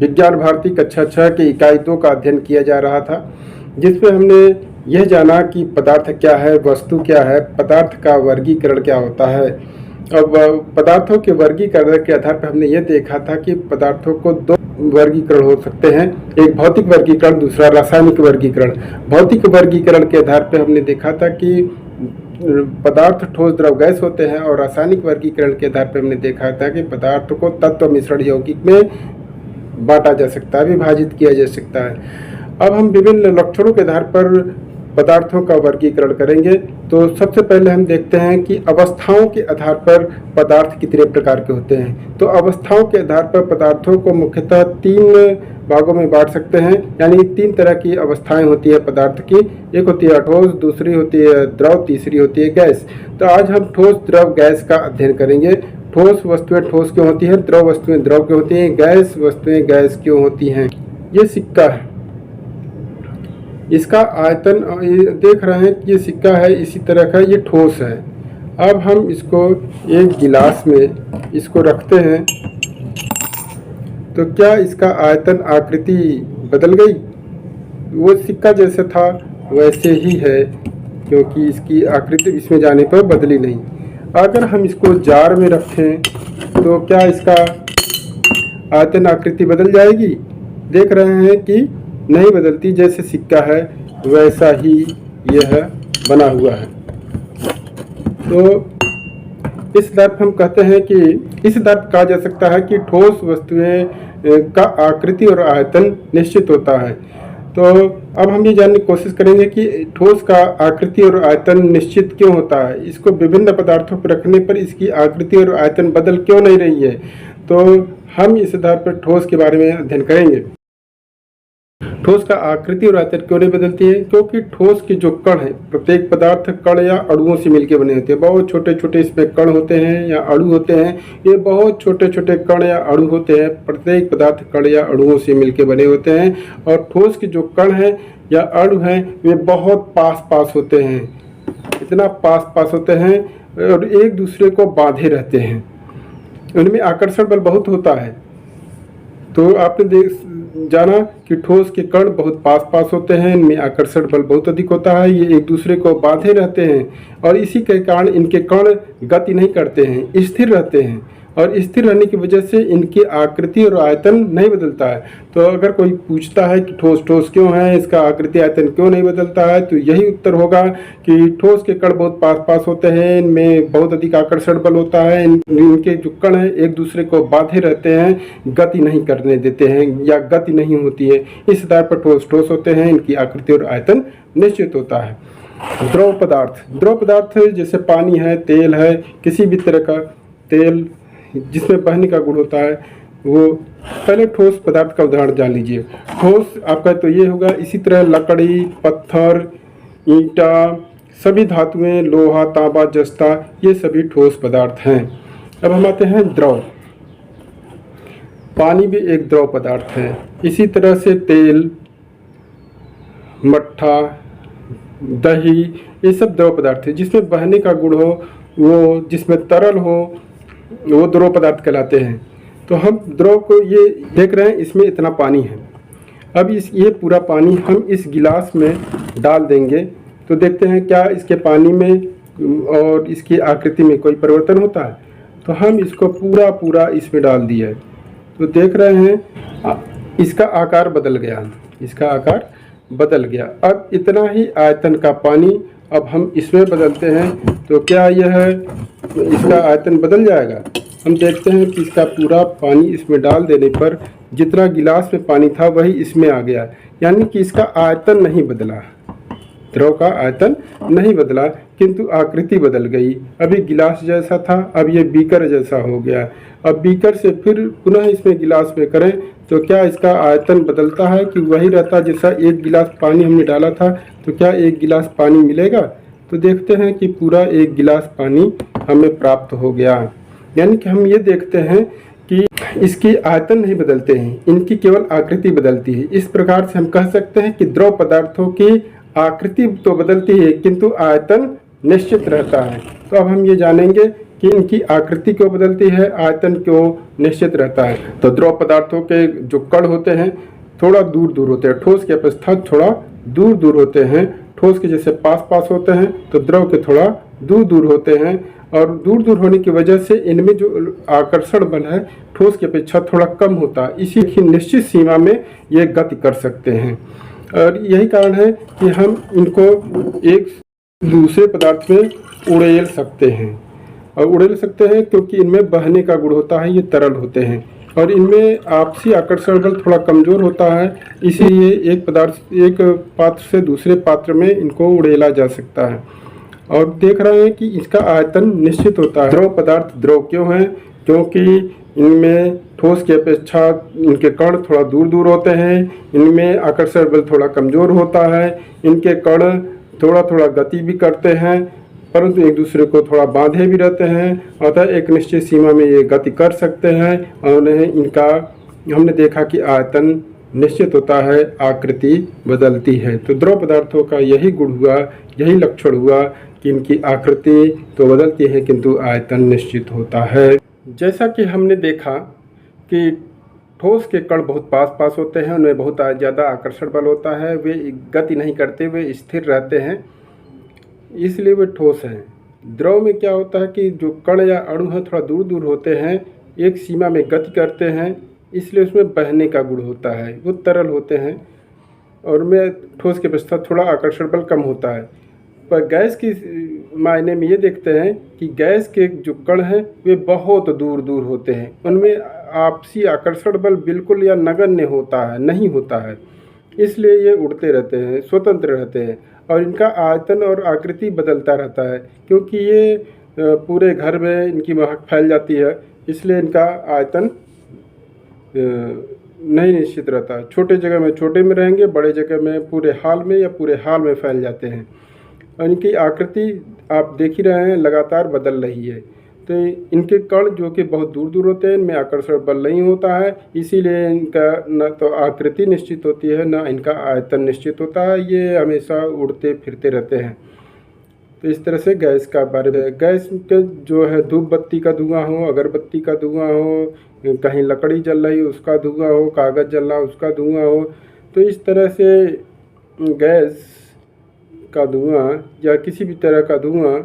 विज्ञान भारती कक्षा 6 की इकाई 2 का अध्ययन किया जा रहा था, जिसमें हमने यह जाना कि पदार्थ क्या है, वस्तु क्या है, पदार्थ का वर्गीकरण क्या होता है। अब पदार्थों के वर्गीकरण के आधार पर हमने यह देखा था कि पदार्थों को दो वर्गीकरण हो सकते हैं, एक भौतिक वर्गीकरण, दूसरा रासायनिक वर्गीकरण। भौतिक वर्गीकरण के आधार पर हमने देखा था कि पदार्थ ठोस द्रव गैस होते हैं, और रासायनिक वर्गीकरण के आधार पर हमने देखा था कि पदार्थ को तत्व मिश्रण यौगिक में बांटा जा सकता है, विभाजित किया जा सकता है। अब हम विभिन्न लक्षणों के आधार पर पदार्थों का वर्गीकरण करेंगे। तो सबसे पहले हम देखते हैं कि अवस्थाओं के आधार पर पदार्थ कितने प्रकार के होते हैं। तो अवस्थाओं के आधार पर पदार्थों को मुख्यतः 3 भागों में बांट सकते हैं, यानी 3 तरह की अवस्थाएं होती है पदार्थ की। एक होती है ठोस, दूसरी होती है द्रव, तीसरी होती है गैस। तो आज हम ठोस द्रव गैस का अध्ययन करेंगे। ठोस वस्तुएं ठोस क्यों होती हैं, द्रव वस्तुएं द्रव क्यों होती हैं, गैस वस्तुएं गैस क्यों होती हैं। ये सिक्का है, इसका आयतन देख रहे हैं कि ये सिक्का है, इसी तरह का ये ठोस है। अब हम इसको एक गिलास में इसको रखते हैं, तो क्या इसका आयतन आकृति बदल गई? वो सिक्का जैसे था वैसे ही है, क्योंकि इसकी आकृति इसमें जाने पर बदली नहीं। अगर हम इसको जार में रखें तो क्या इसका आयतन आकृति बदल जाएगी? देख रहे हैं कि नहीं बदलती, जैसे सिक्का है वैसा ही यह बना हुआ है। तो इस आधार पर हम कहते हैं कि इस आधार पर कहा जा सकता है कि ठोस वस्तुएं का आकृति और आयतन निश्चित होता है। तो अब हम ये जानने की कोशिश करेंगे कि ठोस का आकृति और आयतन निश्चित क्यों होता है, इसको विभिन्न पदार्थों पर रखने पर इसकी आकृति और आयतन बदल क्यों नहीं रही है। तो हम इस आधार पर ठोस के बारे में अध्ययन करेंगे। ठोस का आकृति और आयतन क्यों नहीं बदलती है? क्योंकि ठोस के जो कण है, प्रत्येक पदार्थ कण या अणुओं से मिलकर बने होते हैं। बहुत छोटे छोटे इसमें कण होते हैं या अणु होते हैं। ये बहुत छोटे छोटे कण या अणु होते हैं, प्रत्येक पदार्थ कण या अणुओं से मिलकर बने होते हैं। और ठोस के जो कण हैं या अणु हैं वे बहुत पास पास होते हैं, इतना पास पास होते हैं और एक दूसरे को बांधे रहते हैं। उनमें आकर्षण बल बहुत होता है। तो आपने जाना कि ठोस के कण बहुत पास पास होते हैं, इनमें आकर्षण बल बहुत अधिक होता है, ये एक दूसरे को बांधे रहते हैं और इसी के कारण इनके कण गति नहीं करते हैं, स्थिर रहते हैं। और स्थिर रहने की वजह से इनकी आकृति और आयतन नहीं बदलता है। तो अगर कोई पूछता है कि ठोस ठोस क्यों है, इसका आकृति आयतन क्यों नहीं बदलता है, तो यही उत्तर होगा कि ठोस के कण बहुत पास पास होते हैं, इनमें बहुत अधिक आकर्षण बल होता है, इनके जो कण हैं एक दूसरे को बांधे रहते हैं, गति नहीं करने देते हैं या गति नहीं होती है। इस आधार पर ठोस ठोस होते हैं, इनकी आकृति और आयतन निश्चित होता है। द्रव पदार्थ, द्रव पदार्थ जैसे पानी है, तेल है, किसी भी तरह का तेल जिसमें बहने का गुण होता है, वो पहले ठोस पदार्थ का उदाहरण जान लीजिए। ठोस आपका तो ये होगा, इसी तरह लकड़ी, पत्थर, ईंटा, सभी धातुएं, लोहा, तांबा, जस्ता, ये सभी ठोस पदार्थ हैं। अब हम आते हैं द्रव। पानी भी एक द्रव पदार्थ है, इसी तरह से तेल, मट्ठा, दही, ये सब द्रव पदार्थ है। जिसमें बहने का गुण हो, वो जिसमें तरल हो, वो द्रव पदार्थ कहलाते हैं। तो हम द्रव को ये देख रहे हैं, इसमें इतना पानी है। अब ये पूरा पानी हम इस गिलास में डाल देंगे, तो देखते हैं क्या इसके पानी में और इसकी आकृति में कोई परिवर्तन होता है। तो हम इसको पूरा इसमें डाल दिया है, तो देख रहे हैं इसका आकार बदल गया, इसका आकार बदल गया। अब इतना ही आयतन का पानी अब हम इसमें बदलते हैं, तो क्या यह इसका आयतन बदल जाएगा? हम देखते हैं कि इसका पूरा पानी इसमें डाल देने पर जितना गिलास में पानी था वही इसमें आ गया, यानी कि इसका आयतन नहीं बदला, द्रव का आयतन नहीं बदला, किंतु आकृति बदल गई। अभी गिलास जैसा था, अब ये बीकर जैसा हो गया। अब बीकर से फिर पुनः इसमें गिलास में करें तो क्या इसका आयतन बदलता है कि वही रहता? जैसा एक गिलास पानी हमने डाला था, तो क्या एक गिलास पानी मिलेगा? तो देखते हैं कि पूरा एक गिलास पानी हमें प्राप्त हो गया। यानी कि हम ये देखते हैं कि इसकी आयतन नहीं बदलते हैं, इनकी केवल आकृति बदलती है। इस प्रकार से हम कह सकते हैं कि द्रव पदार्थों की आकृति तो बदलती है किंतु आयतन निश्चित रहता है। तो अब हम ये जानेंगे कि इनकी आकृति क्यों बदलती है, आयतन क्यों निश्चित रहता है। तो द्रव पदार्थों के जो कण होते हैं थोड़ा दूर दूर होते हैं, ठोस के अपेक्षा थोड़ा दूर दूर होते हैं। ठोस के जैसे पास पास होते हैं तो द्रव के थोड़ा दूर दूर होते हैं, और दूर दूर होने की वजह से इनमें जो आकर्षण बल है ठोस की अपेक्षा थोड़ा कम होता है। इसी की निश्चित सीमा में ये गति कर सकते हैं, और यही कारण है कि हम इनको एक दूसरे पदार्थ में उड़ेल सकते हैं। और उड़ेल सकते हैं क्योंकि इनमें बहने का गुण होता है, ये तरल होते हैं, और इनमें आपसी आकर्षण बल थोड़ा कमज़ोर होता है। इसीलिए एक पात्र से दूसरे पात्र में इनको उड़ेला जा सकता है। और देख रहे हैं कि इसका आयतन निश्चित होता है। द्रव पदार्थ द्रव क्यों हैं? क्योंकि इनमें ठोस की अपेक्षा इनके कण थोड़ा दूर दूर होते हैं, इनमें आकर्षण बल थोड़ा कमज़ोर होता है, इनके कण थोड़ा थोड़ा गति भी करते हैं, परंतु एक दूसरे को थोड़ा बांधे भी रहते हैं, अतः एक निश्चित सीमा में ये गति कर सकते हैं। और इनका हमने देखा कि आयतन निश्चित होता है, आकृति बदलती है। तो द्रव पदार्थों का यही गुण हुआ, यही लक्षण हुआ कि इनकी आकृति तो बदलती है किंतु आयतन निश्चित होता है। जैसा कि हमने देखा कि ठोस के कण बहुत पास पास होते हैं, उनमें बहुत ज़्यादा आकर्षण बल होता है, वे गति नहीं करते, वे स्थिर रहते हैं, इसलिए वे ठोस हैं। द्रव में क्या होता है कि जो कण या अणु है थोड़ा दूर दूर होते हैं, एक सीमा में गति करते हैं, इसलिए उसमें बहने का गुण होता है, वो तरल होते हैं, और में ठोस के अपेक्षा थोड़ा आकर्षण बल कम होता है। पर गैस की मायने में ये देखते हैं कि गैस के जो कण हैं वे बहुत दूर दूर होते हैं, उनमें आपसी आकर्षण बल बिल्कुल या नगण्य होता है, नहीं होता है, इसलिए ये उड़ते रहते हैं, स्वतंत्र रहते हैं, और इनका आयतन और आकृति बदलता रहता है। क्योंकि ये पूरे घर में इनकी महक फैल जाती है, इसलिए इनका आयतन नहीं निश्चित रहता है। छोटे जगह में छोटे में रहेंगे, बड़े जगह में पूरे हाल में या पूरे हाल में फैल जाते हैं। और इनकी आकृति आप देख ही रहे हैं लगातार बदल रही है। तो इनके कण जो कि बहुत दूर दूर होते हैं, इनमें आकर्षण बल नहीं होता है, इसीलिए इनका न तो आकृति निश्चित होती है न इनका आयतन निश्चित होता है, ये हमेशा उड़ते फिरते रहते हैं। तो इस तरह से गैस का बारे में, गैस के जो है धूप बत्ती का धुआं हो, अगरबत्ती का धुआं हो, कहीं लकड़ी जल रही उसका धुआं हो, कागज़ जल रहा उसका धुआं हो, तो इस तरह से गैस का धुआं या किसी भी तरह का धुआं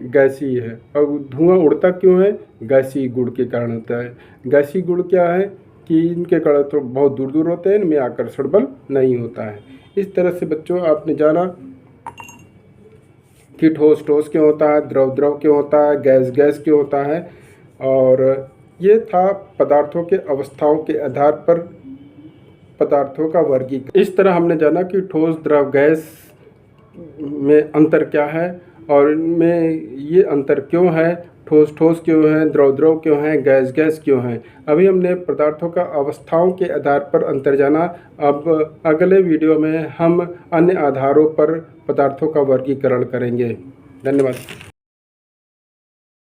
गैसीय है। और धुआं उड़ता क्यों है? गैसीय गुण के कारण होता है। गैसीय गुण क्या है कि इनके कण तो बहुत दूर दूर होते हैं, इनमें आकर्षण बल नहीं होता है। इस तरह से बच्चों आपने जाना कि ठोस ठोस क्यों होता है, द्रव द्रव क्यों होता है, गैस गैस क्यों होता है, और ये था पदार्थों के अवस्थाओं के आधार पर पदार्थों का वर्गीकरण। इस तरह हमने जाना कि ठोस द्रव गैस में अंतर क्या है, और इनमें ये अंतर क्यों है, ठोस ठोस क्यों है, द्रव द्रव क्यों है, गैस गैस क्यों है। अभी हमने पदार्थों का अवस्थाओं के आधार पर अंतर जाना। अब अगले वीडियो में हम अन्य आधारों पर पदार्थों का वर्गीकरण करेंगे। धन्यवाद।